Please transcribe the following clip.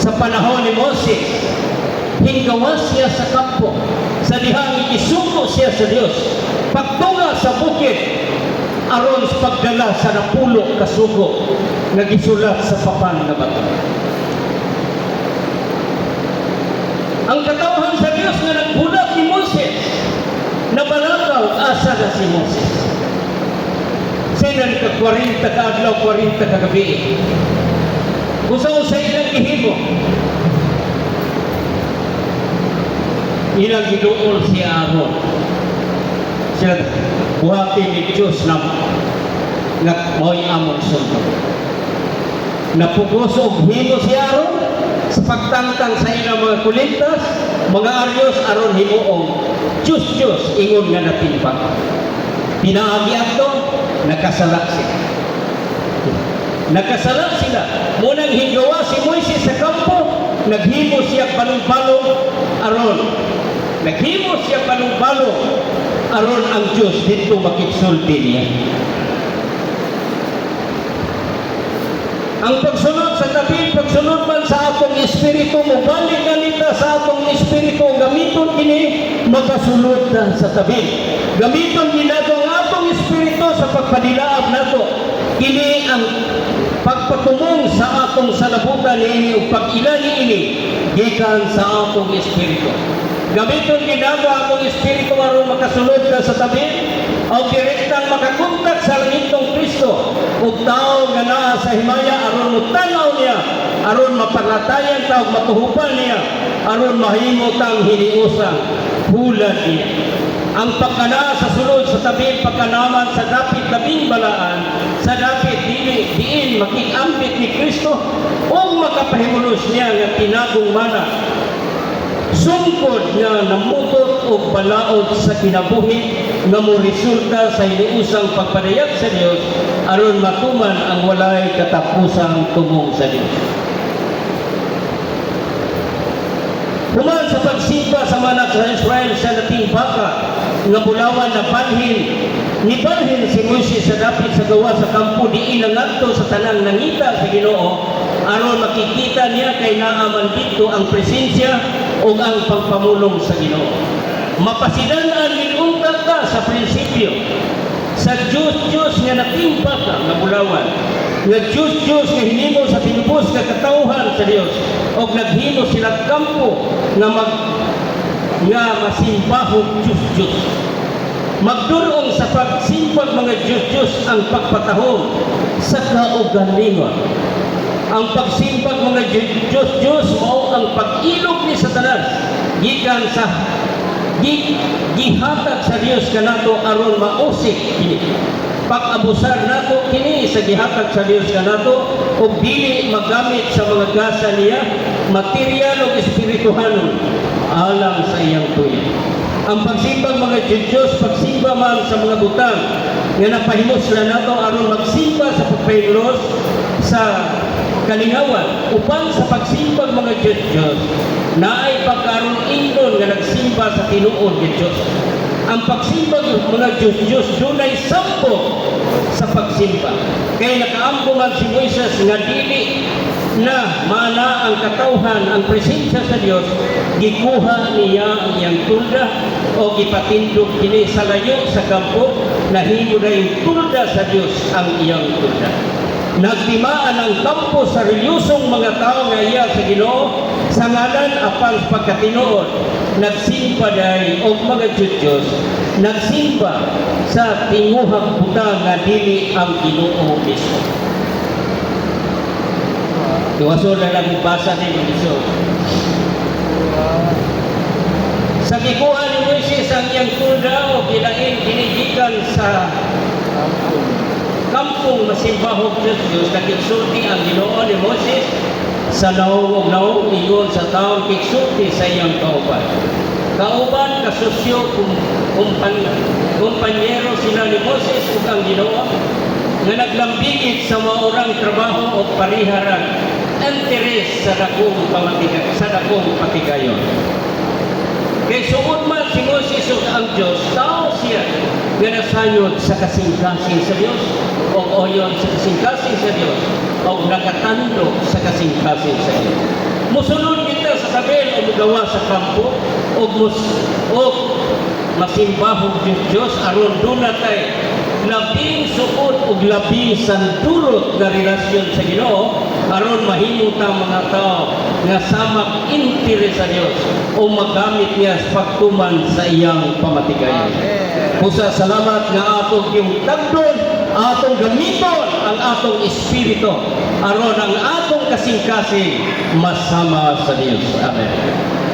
sa panahon ni Moses, hinggawas siya sa kampo, sa dihang isuko siya sa Dios, pagtunga sa bukid, aron sa pagdala sa napulo kasugo nga gisulat sa papan nga bato. Ang katawhan sa Dios nga nagbulat ni Moses, nabalakaw asa na si Moses. Sinan ka 40 ka adlaw, 40 ka gabi. Usaw sa ilang gihimo, ilang giduol si Aaron. Sila buhati ni Diyos na mo'y amon sundo. Napugos og himo si Aaron sa pagtangtang sa ilang mga kulintas, mga aryos aron himuong Diyos ingon nga natimpak. Pinaagi ato, nakasalak sila. Nakasalak sila. Munang higawa si Moises sa kampo, naghimo siya balong-balong aron. Naghimo siya balong-balong aron ang Diyos dito makiksulti niya. Ang pagsunod sa tabi, pagsunod man sa atong espiritu, mubalik ganita sa atong espiritu, gamiton kini makasulod na sa tabi. Gamiton ginato ang atong espiritu sa pagpadilaab nato. Kini ang pagpatumong sa atong salabutan ini o pag-ilani ini gikan sa atong espiritu. Gamiton ginato atong espiritu aron makasulod na sa tabi o direktang makakontak sa langitong Kristo ug tao nga naa sa himaya aron mutanaw niya, aron mapalatayan ta ug matuhupan niya, aron mahimo tang hiniusang hulad niya. Ang pagkanaa sa sulod sa tabi, pagkanaman sa dapit labing balaan, sa dapit diin makikambit ni Kristo o makapahimulos niya nga tinagong mana. Sungkod nga namutot o balaod sa kinabuhi nga mo resulta sa iniusang pagpadayag sa Dios aron matuman ang walay katapusang tumong sa Dios. Human sa pagsimba sa manak sa Israel sa lating baka nga bulawan na banhin ni banhin si Moises sa dapit sa gawa sa kampo diin nangadto sa tanang nangita sa Ginoo aron makikita niya kay naaman dito ang presensya o ang pagpamulong sa Ginoo. Mapasidanan minunta ka sa prinsipyo sa Diyos nga natimpa ka nga bulawan, nga Diyos nga hinimo sa tinubos nga katauhan sa Dios o naghimo sila kampo nga masimbahog Diyos. Magdurong sa pagsimpag mga Diyos ang pagpatahong sa kaugalingon. Ang pagsimpag mga Diyos o ang pag-ilog ni Satanas gikan sa gihatag sa Dios kanato aron mausik kini. Pag-abusar nato kini sa gihatag sa Dios kanato ug dili magamit sa mga gasa niya, material ug espirituhanon alang sa iyang tuyo. Ang pagsimbang mga Diyos, pagsimba man sa mga butang nga napahimos na nato aron magsimba sa pagpahilos sa kalingawan upang sa pagsimbang mga Diyos naay pagkaroon indon nga nagsimba sa tinuod ni Diyos. Ang pagsimbang mga Diyos dunay sampo sa pagsimba. Kaya nakaampo man si Moises nga dili na mana ang katauhan, ang presensya sa Dios, gikuha niya ang iyang tulda o ipatindog kini sa layo sa kampo, nahimo na yung tulda sa Dios ang iyang tulda. Nagtimaan ang kampo sa reliyosong mga tao nga iya sa Ginoo sa ngalan apan pagkatinuod. Nagsimba dahil o mga Diyos, nagsimba sa tinguhang butang nga dili ang Ginoo mismo. Iwaso na lang basa ni Moises. Sa gikuha ni Moises ang iyang tulda o gilain kinigikan sa kampong masimbahog Diyos, nakiksulti ang Ginoo ni Moses sa naong ingon sa taong kiksulti sa iyang kauban. Kauban, kasosyo, kumpanyero sila ni Moses ug ang Ginoo nga naglambigit sa maurang trabaho o pariharan interes sa dakong patigayon. Kay suod man si Moses ug ang Dios, tao siya nga nasayod sa kasing-kasing sa Dios o oyon sa kasing-kasing sa Dios o nakatando sa kasing-kasing sa Dios. Musunod kita sa sabil o mugawa sa kampo o masimbahog Diyos aron duna tay labing suod ug labi sandurot nga relasyon sa Ginoo aron mahimo ta mga tao nga samang interes sa Dios o magamit niya sa pagtuman sa iyang pamatigayon. Pusa salamat nga atong yung tagdon, atong gamiton ang atong espiritu aron ang atong kasing-kasing masama sa Dios. Amen.